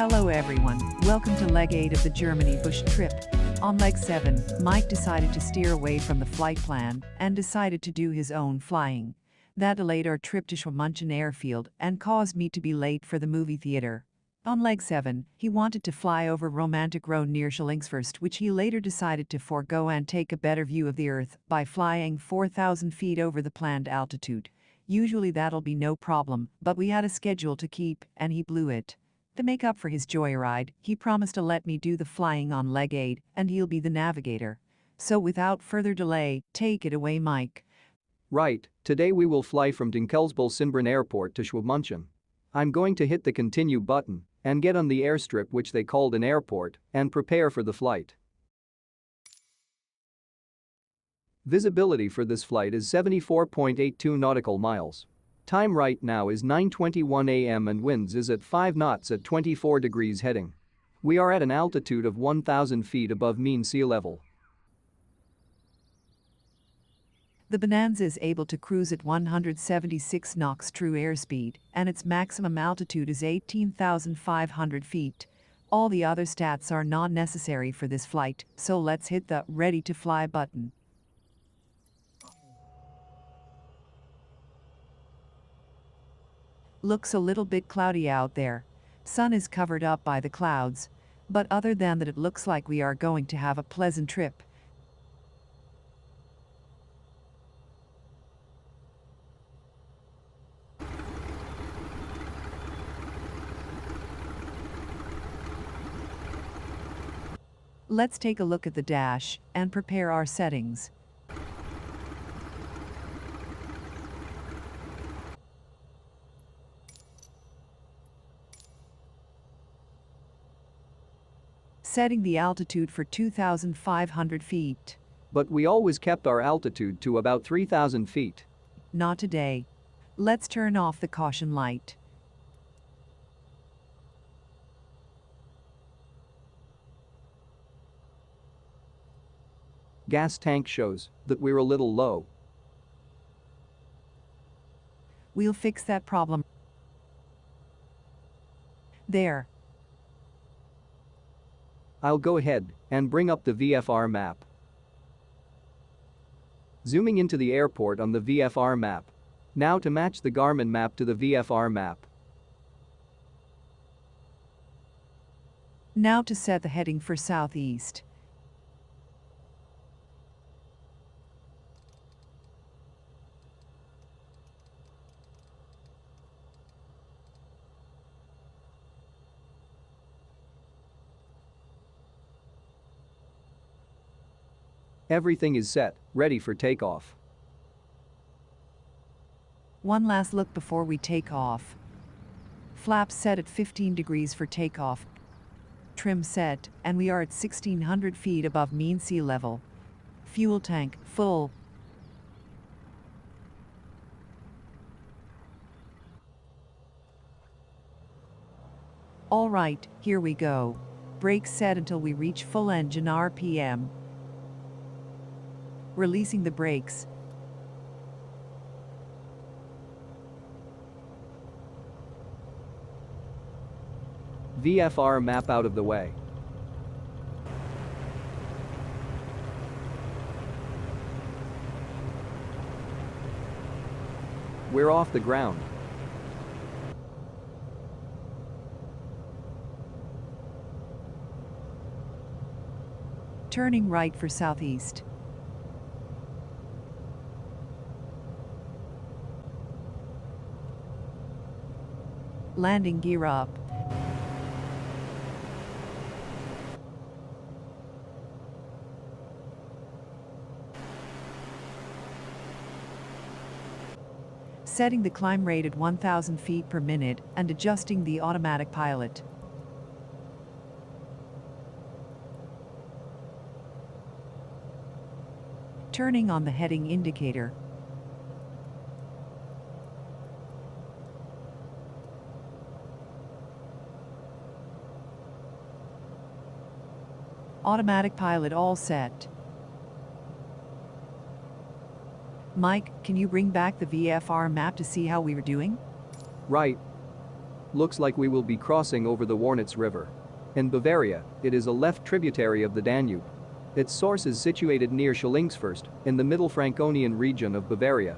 Hello everyone, welcome to leg 8 of the Germany bush trip. On leg 7, Mike decided to steer away from the flight plan and decided to do his own flying. That delayed our trip to Schwabmunchen airfield and caused me to be late for the movie theater. On leg 7, he wanted to fly over Romantic Road near Schillingsfirst, which he later decided to forego and take a better view of the Earth by flying 4,000 feet over the planned altitude. Usually that'll be no problem, but we had a schedule to keep and he blew it. To make up for his joyride, he promised to let me do the flying on leg 8 and he'll be the navigator. So without further delay, take it away, Mike. Right, today we will fly from Dinkelsbuhl-Sinbronn airport to Schwabmunchen. I'm going to hit the continue button and get on the airstrip, which they called an airport, and prepare for the flight. Visibility for this flight is 74.82 nautical miles. Time right now is 9:21 a.m. and winds is at 5 knots at 24 degrees heading. We are at an altitude of 1,000 feet above mean sea level. The Bonanza is able to cruise at 176 knots true airspeed, and its maximum altitude is 18,500 feet. All the other stats are not necessary for this flight, so let's hit the ready to fly button. Looks a little bit cloudy out there. Sun is covered up by the clouds, but other than that it looks like we are going to have a pleasant trip. Let's take a look at the dash and prepare our settings. Setting the altitude for 2,500 feet. But we always kept our altitude to about 3,000 feet. Not today. Let's turn off the caution light. Gas tank shows that we're a little low. We'll fix that problem. There. I'll go ahead and bring up the VFR map. Zooming into the airport on the VFR map. Now to match the Garmin map to the VFR map. Now to set the heading for southeast. Everything is set, ready for takeoff. One last look before we take off. Flaps set at 15 degrees for takeoff. Trim set, and we are at 1,600 feet above mean sea level. Fuel tank full. All right, here we go. Brakes set until we reach full engine RPM. Releasing the brakes. VFR map out of the way. We're off the ground. Turning right for southeast. Landing gear up. Setting the climb rate at 1,000 feet per minute and adjusting the automatic pilot. Turning on the heading indicator. Automatic pilot all set. Mike, can you bring back the VFR map to see how we were doing? Right. Looks like we will be crossing over the Warnitz River. In Bavaria, it is a left tributary of the Danube. Its source is situated near Schillingsfürst, in the Middle Franconian region of Bavaria.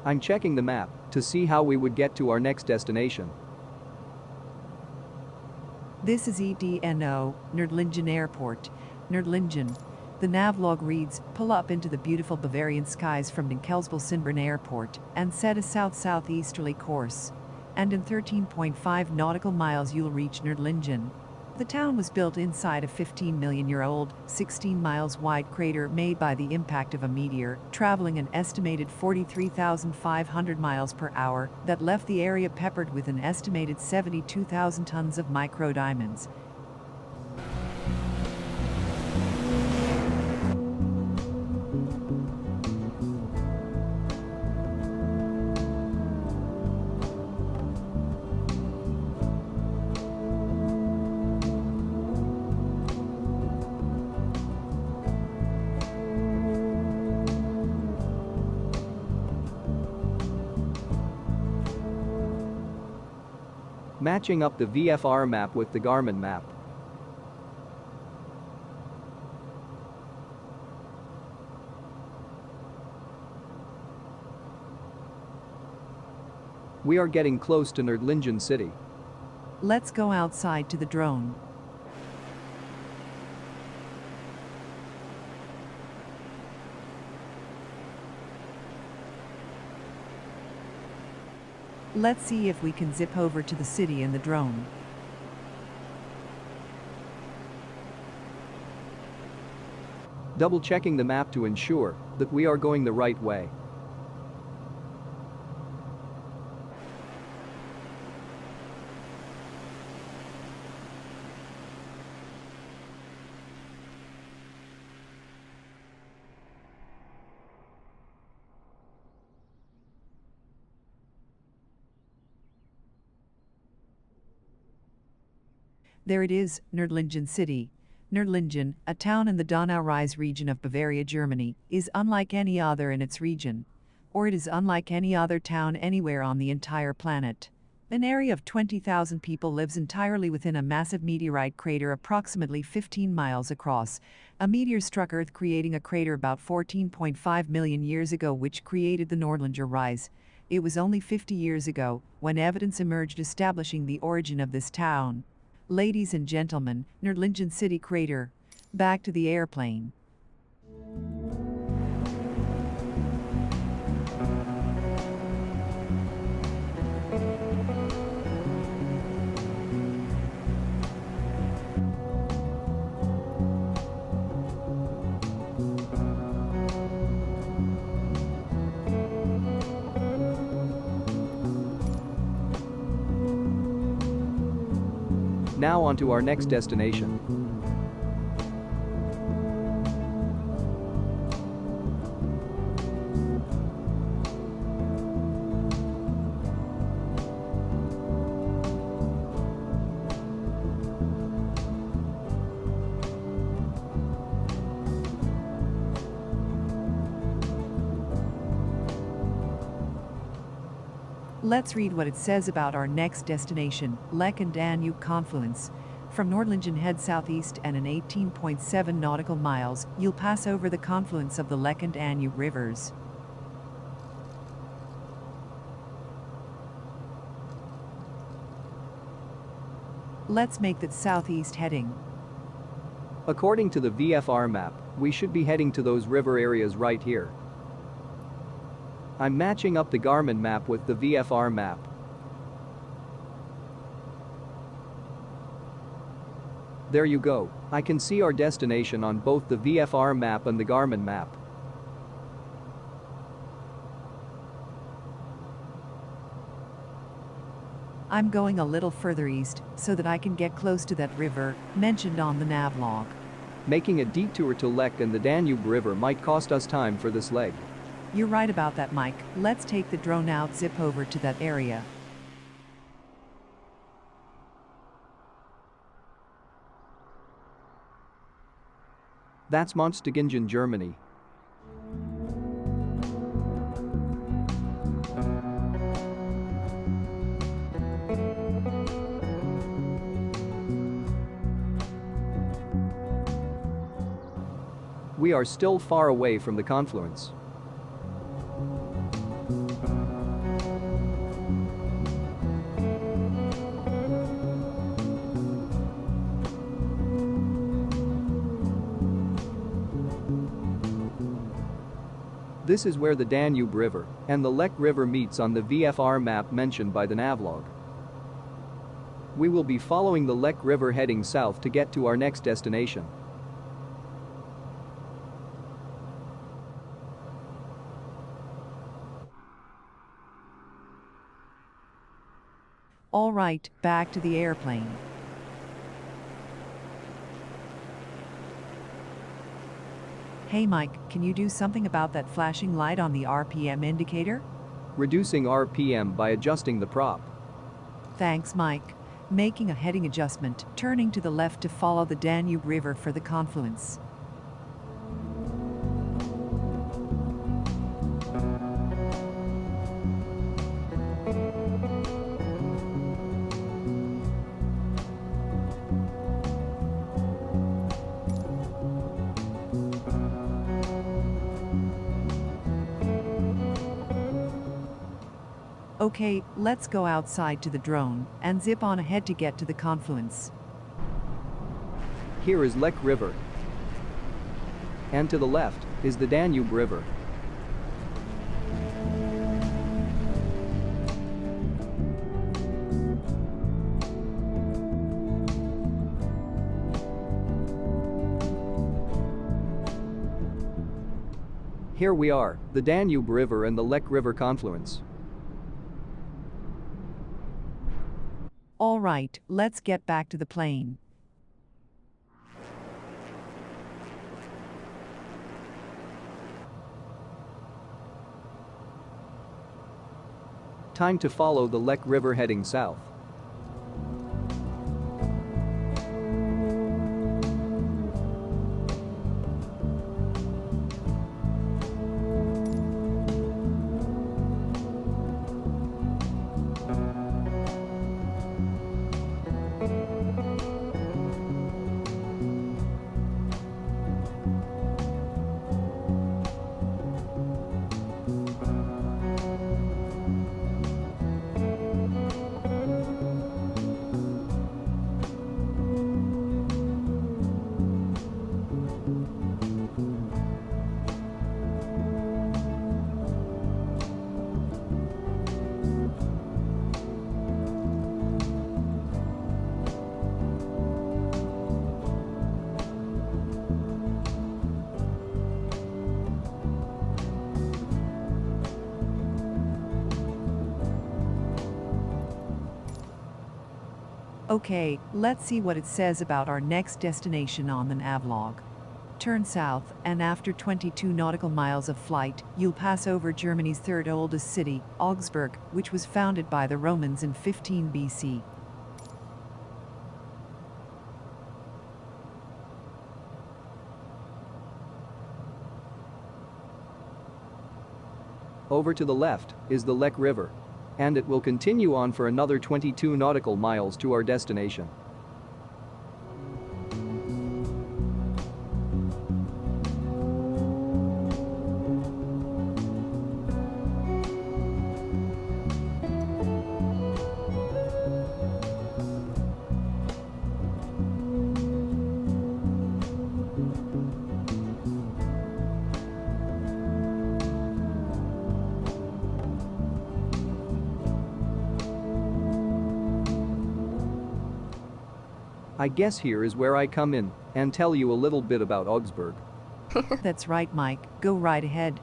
I'm checking the map to see how we would get to our next destination. This is EDNO, Nordlingen Airport, Nordlingen. The navlog reads, pull up into the beautiful Bavarian skies from Dinkelsbuhl-Sinbronn Airport and set a south-southeasterly course. And in 13.5 nautical miles you'll reach Nordlingen. The town was built inside a 15-million-year-old, 16 miles wide crater made by the impact of a meteor, traveling an estimated 43,500 miles per hour, that left the area peppered with an estimated 72,000 tons of microdiamonds. Matching up the VFR map with the Garmin map. We are getting close to Nordlingen city. Let's go outside to the drone. Let's see if we can zip over to the city in the drone. Double checking the map to ensure that we are going the right way. There it is, Nordlingen city. Nordlingen, a town in the Donau-Rise region of Bavaria, Germany, is unlike any other in its region. Or it is unlike any other town anywhere on the entire planet. An area of 20,000 people lives entirely within a massive meteorite crater approximately 15 miles across. A meteor struck Earth, creating a crater about 14.5 million years ago, which created the Nordlinger Rise. It was only 50 years ago when evidence emerged establishing the origin of this town. Ladies and gentlemen, Nordlingen city crater. Back to the airplane. Now on to our next destination. Let's read what it says about our next destination, Lech and Danube confluence. From Nordlingen head southeast and in 18.7 nautical miles, you'll pass over the confluence of the Lech and Danube rivers. Let's make that southeast heading. According to the VFR map, we should be heading to those river areas right here. I'm matching up the Garmin map with the VFR map. There you go, I can see our destination on both the VFR map and the Garmin map. I'm going a little further east so that I can get close to that river mentioned on the navlog. Making a detour to Lech and the Danube River might cost us time for this leg. You're right about that, Mike. Let's take the drone out, zip over to that area. That's Monstingen, Germany. We are still far away from the confluence. This is where the Danube River and the Lech River meets on the VFR map mentioned by the navlog. We will be following the Lech River heading south to get to our next destination. All right, back to the airplane. Hey Mike, can you do something about that flashing light on the RPM indicator? Reducing RPM by adjusting the prop. Thanks, Mike. Making a heading adjustment, turning to the left to follow the Danube River for the confluence. Okay, let's go outside to the drone and zip on ahead to get to the confluence. Here is Lech River. And to the left is the Danube River. Here we are, the Danube River and the Lech River confluence. All right, let's get back to the plane. Time to follow the Lech River heading south. Okay, let's see what it says about our next destination on the navlog. Turn south, and after 22 nautical miles of flight, you'll pass over Germany's third oldest city, Augsburg, which was founded by the Romans in 15 BC. Over to the left is the Lech River. And it will continue on for another 22 nautical miles to our destination. I guess here is where I come in and tell you a little bit about Augsburg. That's right, Mike. Go right ahead.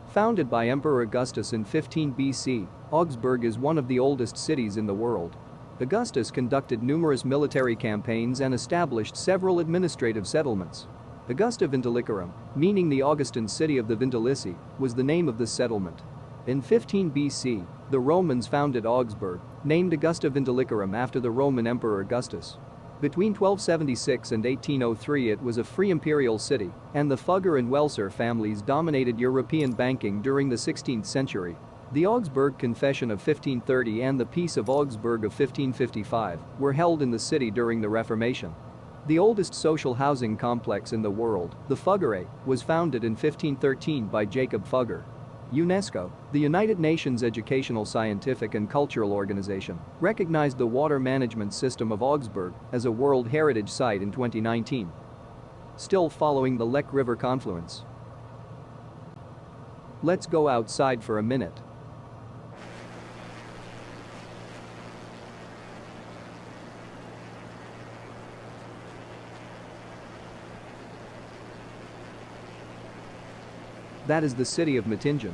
Founded by Emperor Augustus in 15 BC, Augsburg is one of the oldest cities in the world. Augustus conducted numerous military campaigns and established several administrative settlements. Augusta Vindelicarum, meaning the Augustan city of the Vindelici, was the name of this settlement. In 15 BC, the Romans founded Augsburg, named Augusta Vindelicarum after the Roman Emperor Augustus. Between 1276 and 1803 it was a free imperial city, and the Fugger and Welser families dominated European banking during the 16th century. The Augsburg Confession of 1530 and the Peace of Augsburg of 1555 were held in the city during the Reformation. The oldest social housing complex in the world, the Fuggerei, was founded in 1513 by Jacob Fugger. UNESCO, the United Nations Educational, Scientific and Cultural Organization, recognized the water management system of Augsburg as a World Heritage Site in 2019. Still following the Lech River confluence. Let's go outside for a minute. That is the city of Mettingen.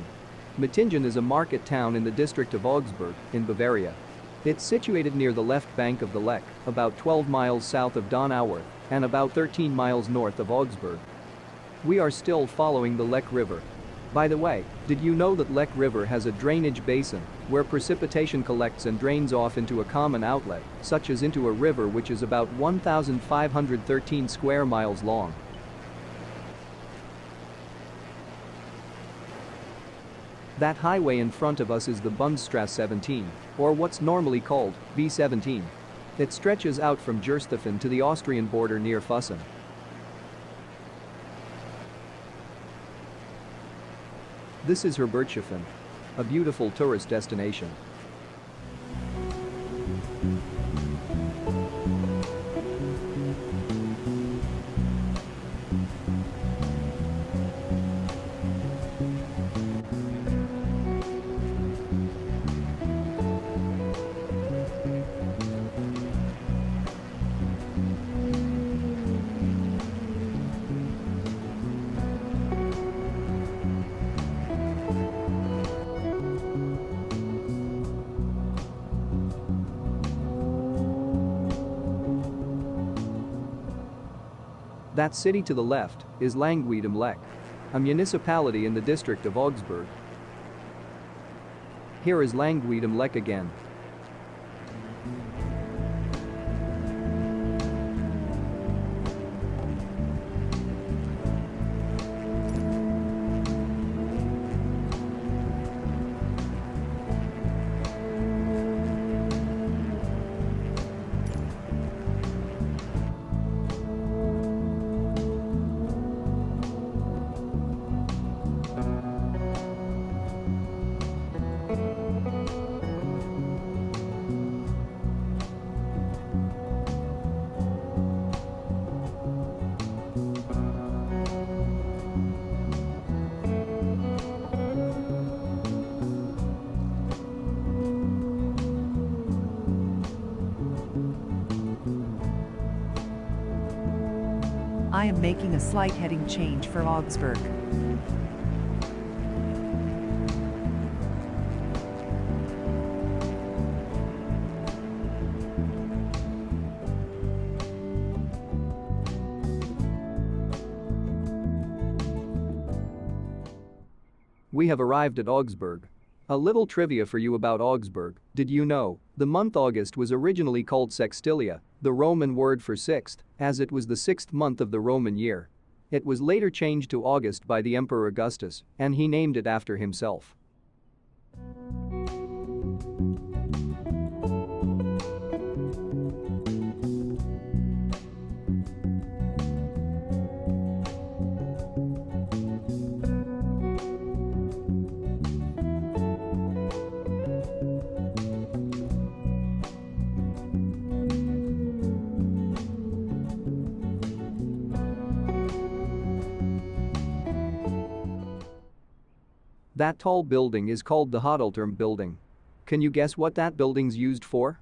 Mettingen is a market town in the district of Augsburg, in Bavaria. It's situated near the left bank of the Lech, about 12 miles south of Donauwörth, and about 13 miles north of Augsburg. We are still following the Lech River. By the way, did you know that Lech River has a drainage basin, where precipitation collects and drains off into a common outlet, such as into a river which is about 1,513 square miles long? That highway in front of us is the Bundesstrasse 17, or what's normally called B17. It stretches out from Gersthofen to the Austrian border near Füssen. This is Herbertshofen, a beautiful tourist destination. That city to the left is Langweid am Lech, a municipality in the district of Augsburg. Here is Langweid am Lech again. I am making a slight heading change for Augsburg. We have arrived at Augsburg. A little trivia for you about Augsburg. Did you know the month August was originally called Sextilia, the Roman word for sixth, as it was the sixth month of the Roman year? It was later changed to August by the Emperor Augustus, and he named it after himself. That tall building is called the Hodelturm building. Can you guess what that building's used for?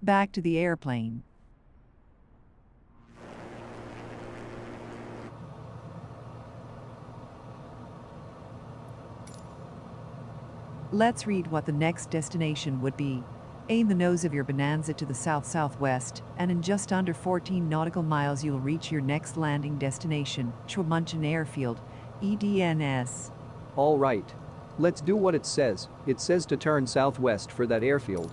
Back to the airplane. Let's read what the next destination would be. Aim the nose of your Bonanza to the south-southwest, and in just under 14 nautical miles you'll reach your next landing destination, Schwabmunchen Airfield, EDNS. All right. Let's do what it says. It says to turn southwest for that airfield.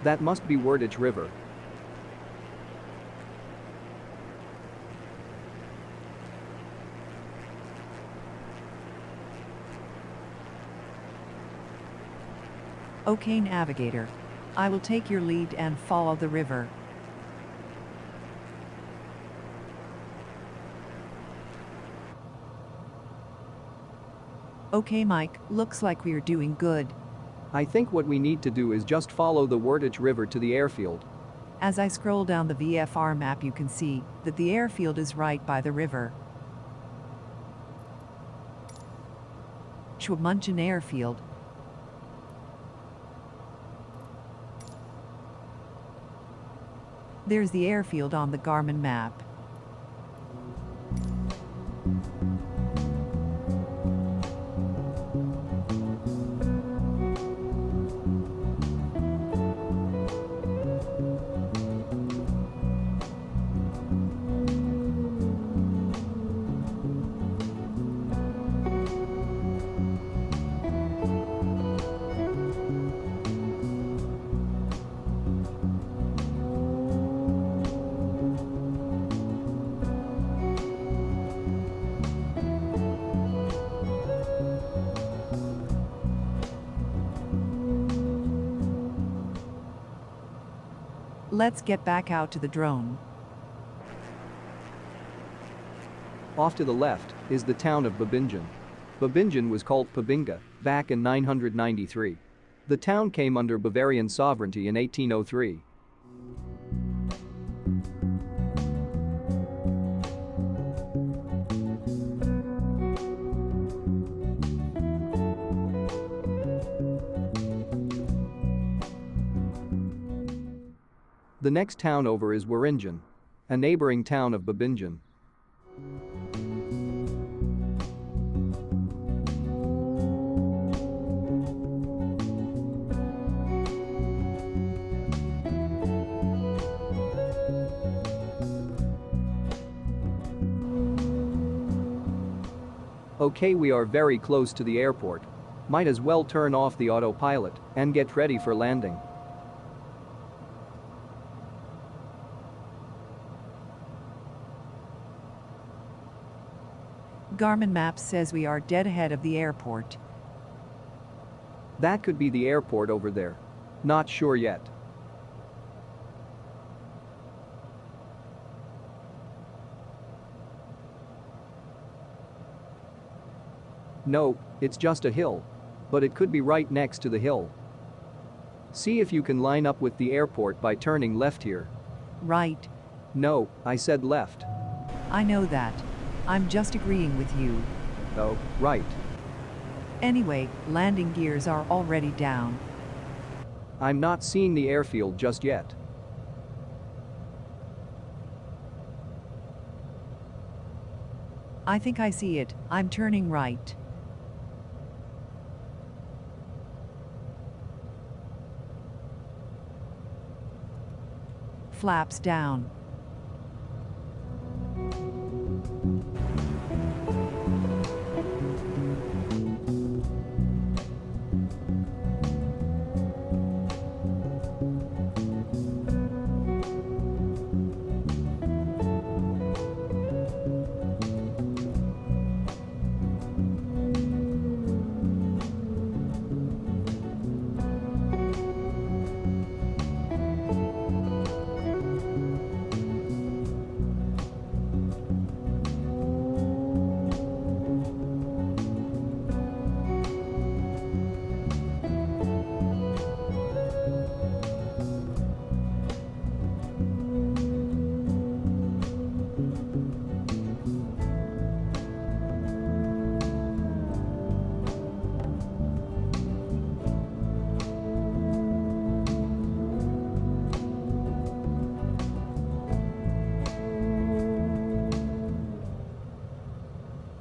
That must be Wordich River. Okay, navigator. I will take your lead and follow the river. Okay, Mike, looks like we are doing good. I think what we need to do is just follow the Wordich River to the airfield. As I scroll down the VFR map, you can see that the airfield is right by the river. Schwabmunchen Airfield. There's the airfield on the Garmin map. Let's get back out to the drone. Off to the left is the town of Babingen. Babingen was called Pabinga back in 993. The town came under Bavarian sovereignty in 1803. The next town over is Waringen, a neighboring town of Babingen. Okay, we are very close to the airport. Might as well turn off the autopilot and get ready for landing. Garmin Maps says we are dead ahead of the airport. That could be the airport over there. Not sure yet. No, it's just a hill. But it could be right next to the hill. See if you can line up with the airport by turning left here. Right. No, I said left. I know that. I'm just agreeing with you. Oh, right. Anyway, landing gears are already down. I'm not seeing the airfield just yet. I think I see it. I'm turning right. Flaps down.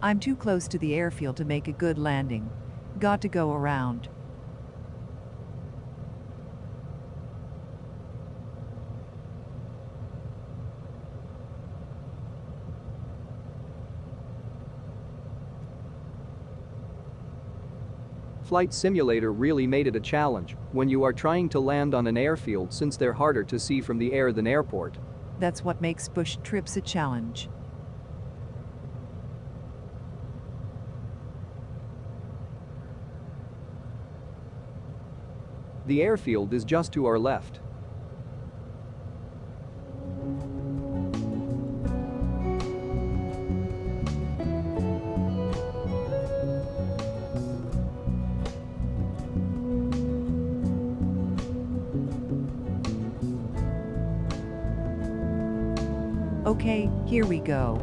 I'm too close to the airfield to make a good landing. Got to go around. Flight Simulator really made it a challenge when you are trying to land on an airfield since they're harder to see from the air than airport. That's what makes bush trips a challenge. The airfield is just to our left. Okay, here we go.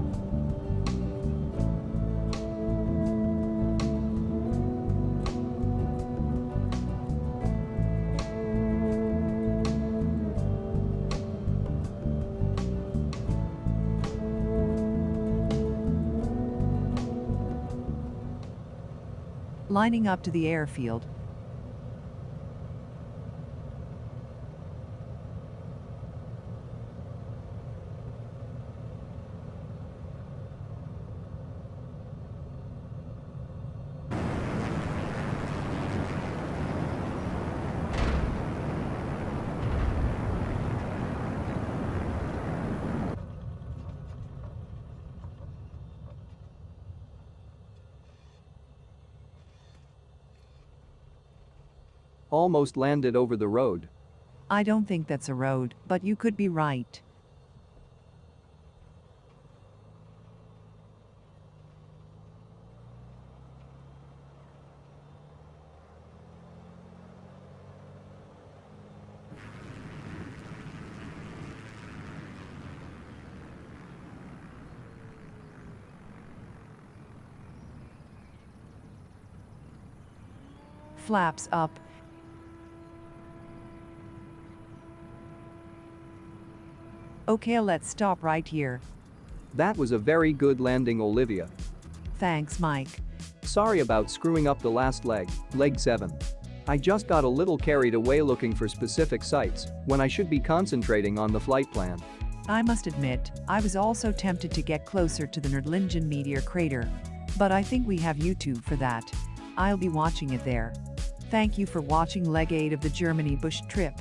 Lining up to the airfield. Almost landed over the road. I don't think that's a road, but you could be right. Flaps up. Okay, let's stop right here. That was a very good landing, Olivia. Thanks, Mike. Sorry about screwing up the last leg, leg 7. I just got a little carried away looking for specific sites when I should be concentrating on the flight plan. I must admit, I was also tempted to get closer to the Nördlingen meteor crater. But I think we have YouTube for that. I'll be watching it there. Thank you for watching leg 8 of the Germany bush trip.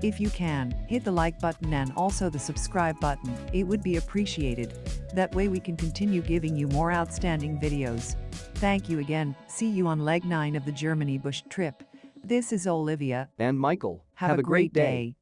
If you can, hit the like button and also the subscribe button, it would be appreciated. That way we can continue giving you more outstanding videos. Thank you again, see you on leg 9 of the Germany bush trip. This is Olivia. And Michael, Have a great day.